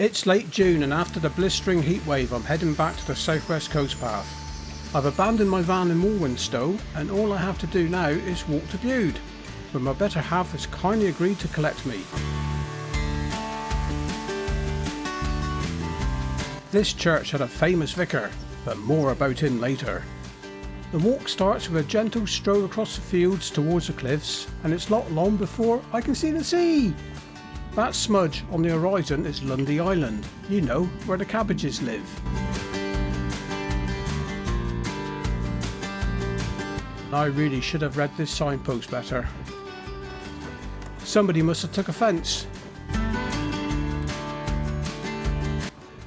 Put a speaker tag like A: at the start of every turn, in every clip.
A: It's late June and after the blistering heatwave I'm heading back to the southwest coast path. I've abandoned my van in Morwenstow and all I have to do now is walk to Bude, where my better half has kindly agreed to collect me. This church had a famous vicar, but more about him later. The walk starts with a gentle stroll across the fields towards the cliffs, and it's not long before I can see the sea. That smudge on the horizon is Lundy Island, you know, where the cabbages live. I really should have read this signpost better. Somebody must have took offence.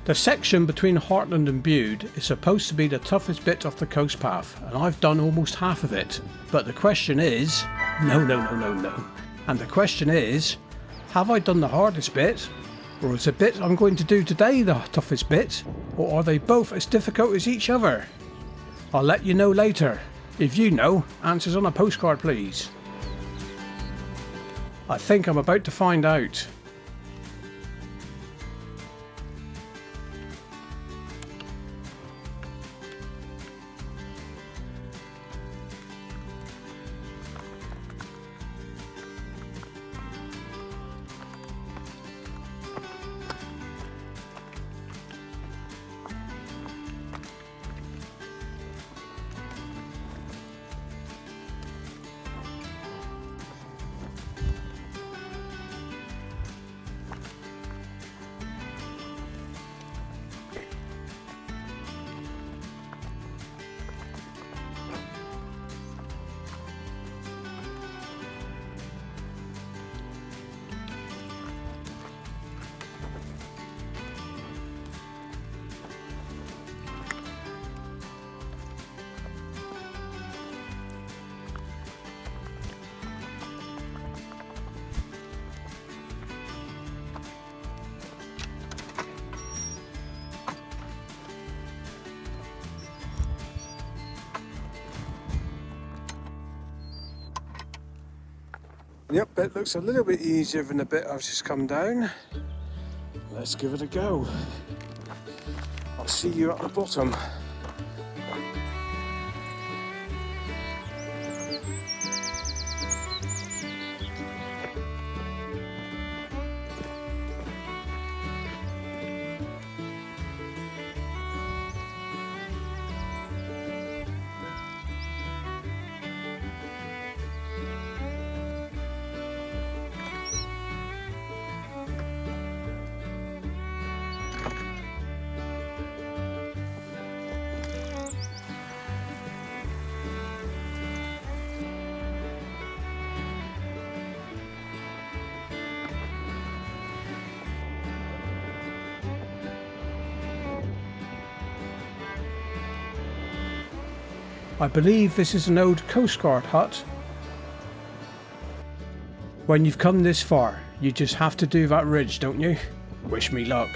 A: The section between Harland and Bude is supposed to be the toughest bit of the coast path, and I've done almost half of it. But the question is... No. And the question is, have I done the hardest bit? Or is the bit I'm going to do today the toughest bit? Or are they both as difficult as each other? I'll let you know later. If you know, answers on a postcard please. I think I'm about to find out. Yep, it looks a little bit easier than the bit I've just come down. Let's give it a go. I'll see you at the bottom. I believe this is an old Coast Guard hut. When you've come this far, you just have to do that ridge, don't you? Wish me luck.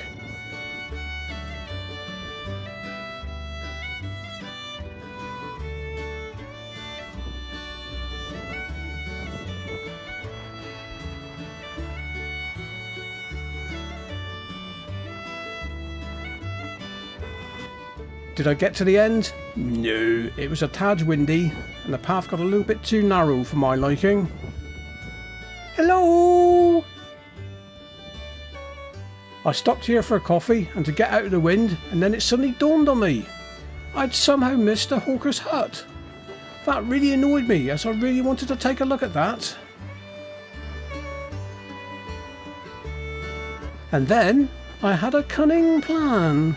A: Did I get to the end? No, it was a tad windy and the path got a little bit too narrow for my liking. Hello! I stopped here for a coffee and to get out of the wind, and then it suddenly dawned on me. I'd somehow missed a hawker's hut. That really annoyed me, as I really wanted to take a look at that. And then I had a cunning plan.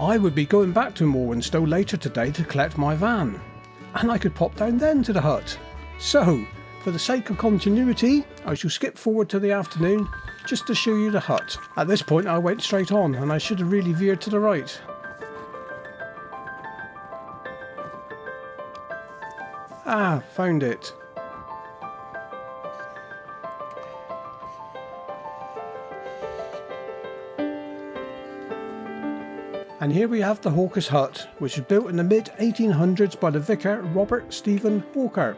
A: I would be going back to Morwenstow later today to collect my van, and I could pop down then to the hut. So, for the sake of continuity, I shall skip forward to the afternoon just to show you the hut. At this point I went straight on and I should have really veered to the right. Ah, found it. And here we have the Hawker's Hut, which was built in the mid-1800s by the vicar Robert Stephen Hawker.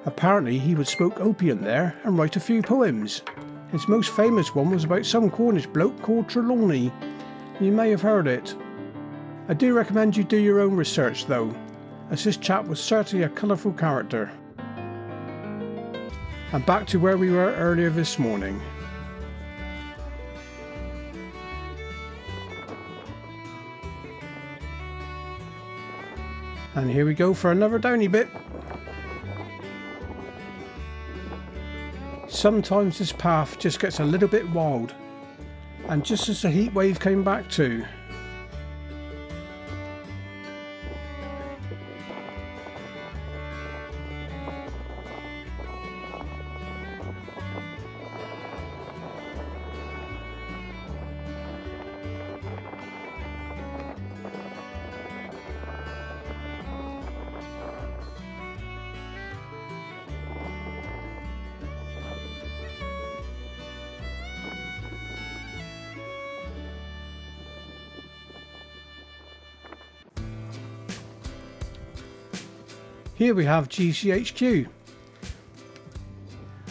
A: Apparently he would smoke opium there and write a few poems. His most famous one was about some Cornish bloke called Trelawney. You may have heard it. I do recommend you do your own research though, as this chap was certainly a colourful character. And back to where we were earlier this morning. And here we go for another downy bit. Sometimes this path just gets a little bit wild, and just as the heat wave came back too. Here we have GCHQ.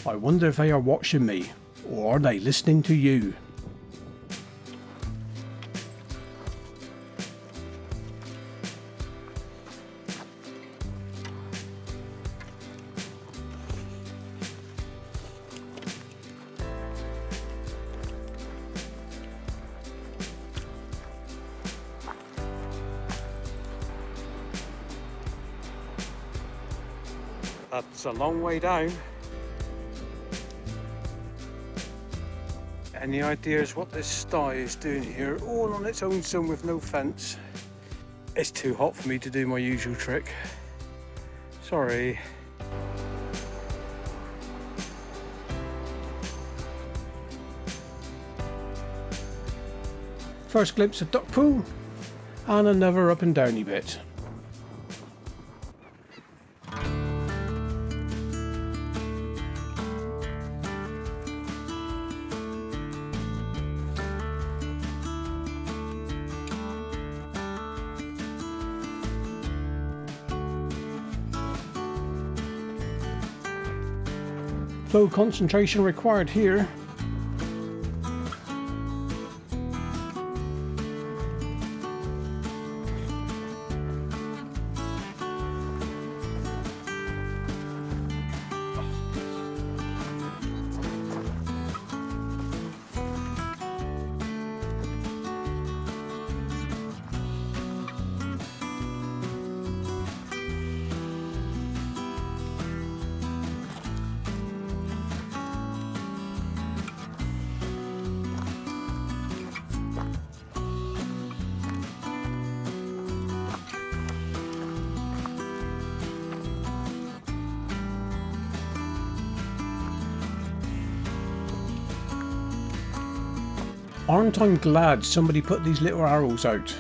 A: I wonder if they are watching me, or are they listening to you? That's a long way down. Any ideas what this sty is doing here, all on its own zone with no fence? It's too hot for me to do my usual trick. Sorry. First glimpse of duck pool, and another up and downy bit. Full concentration required here. Aren't I glad somebody put these little arrows out?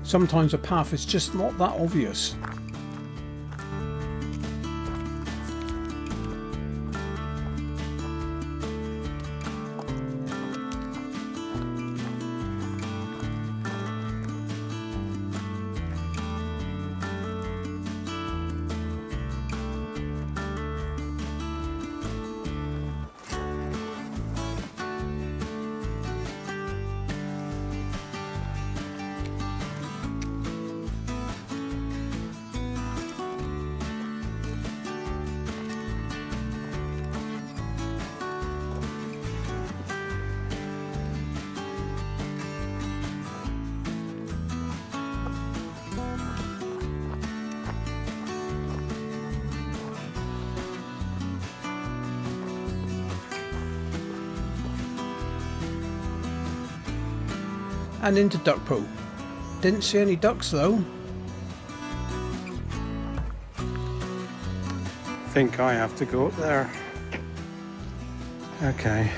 A: Sometimes the path is just not that obvious. And into duck pool. Didn't see any ducks though. Think I have to go up there. Okay.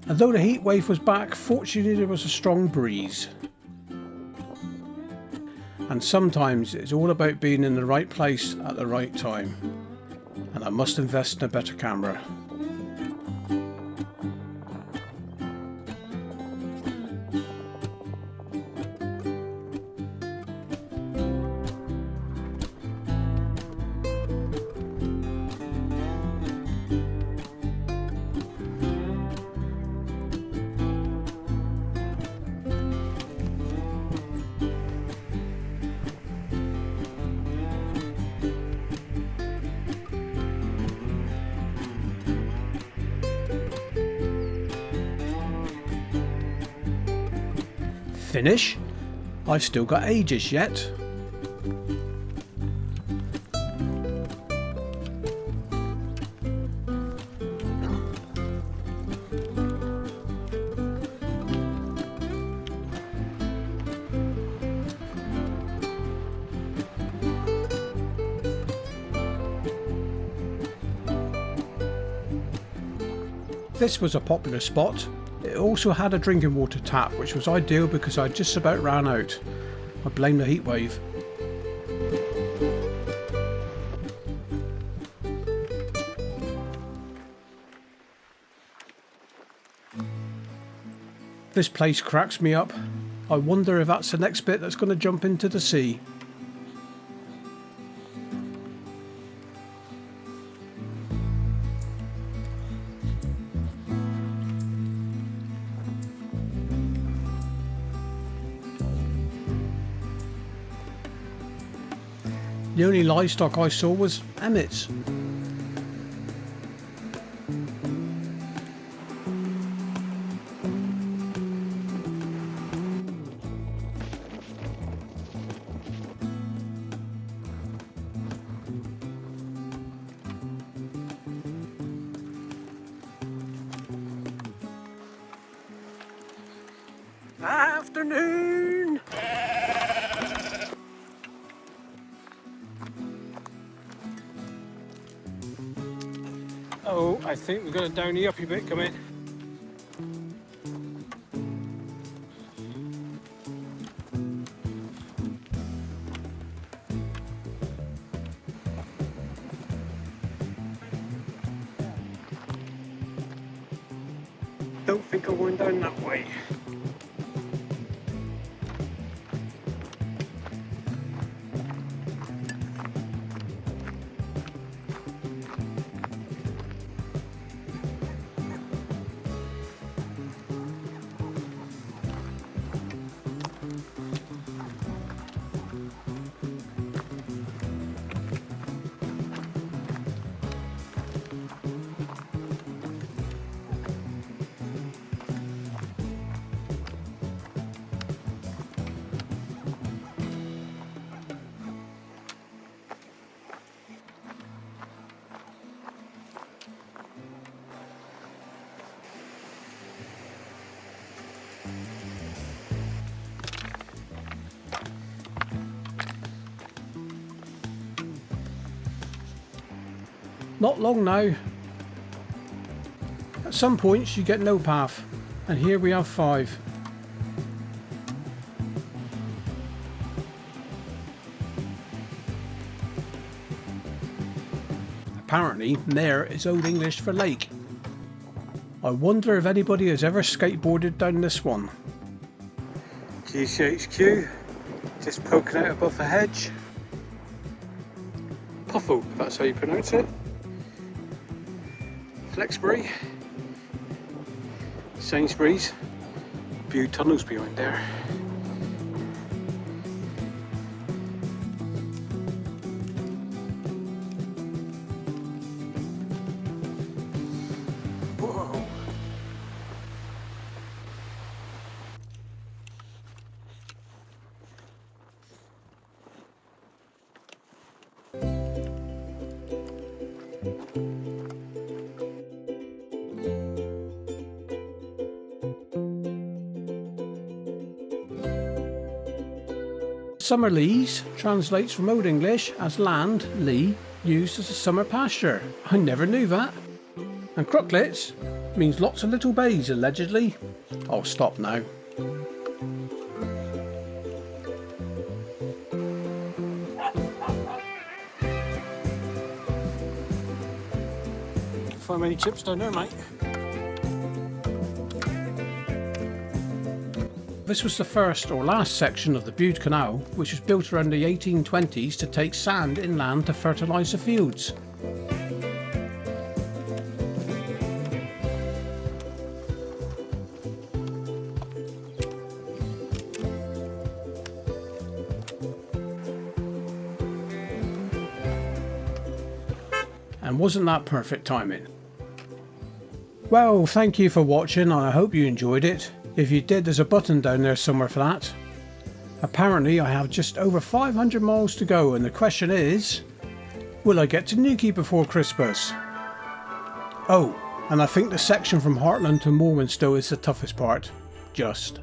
A: Although the heat wave was back, fortunately there was a strong breeze. And sometimes it's all about being in the right place at the right time. And I must invest in a better camera. Finish? I've still got ages yet. This was a popular spot. It also had a drinking water tap, which was ideal because I just about ran out. I blame the heat wave. This place cracks me up. I wonder if that's the next bit that's going to jump into the sea. The only livestock I saw was emmets. Afternoon! Oh, I think we've got a downy uppy bit coming. Don't think I'm going down that way. Not long now. At some points you get no path, and here we have 5. Apparently, mare is Old English for lake. I wonder if anybody has ever skateboarded down this one. GCHQ, just poking out above the hedge. Puffle, if that's how you pronounce it. Flexbury, Sainsbury's, Bude tunnels behind there. Whoa. Summer leas translates from Old English as land, lea, used as a summer pasture. I never knew that. And crooklets, means lots of little bays, allegedly. I'll stop now. Find many chips down there, mate. This was the first or last section of the Bude Canal, which was built around the 1820s to take sand inland to fertilise the fields. And wasn't that perfect timing? Well, thank you for watching and I hope you enjoyed it. If you did, there's a button down there somewhere for that. Apparently I have just over 500 miles to go and the question is, will I get to Newquay before Christmas? Oh, and I think the section from Harland to Morwenstow is the toughest part. Just.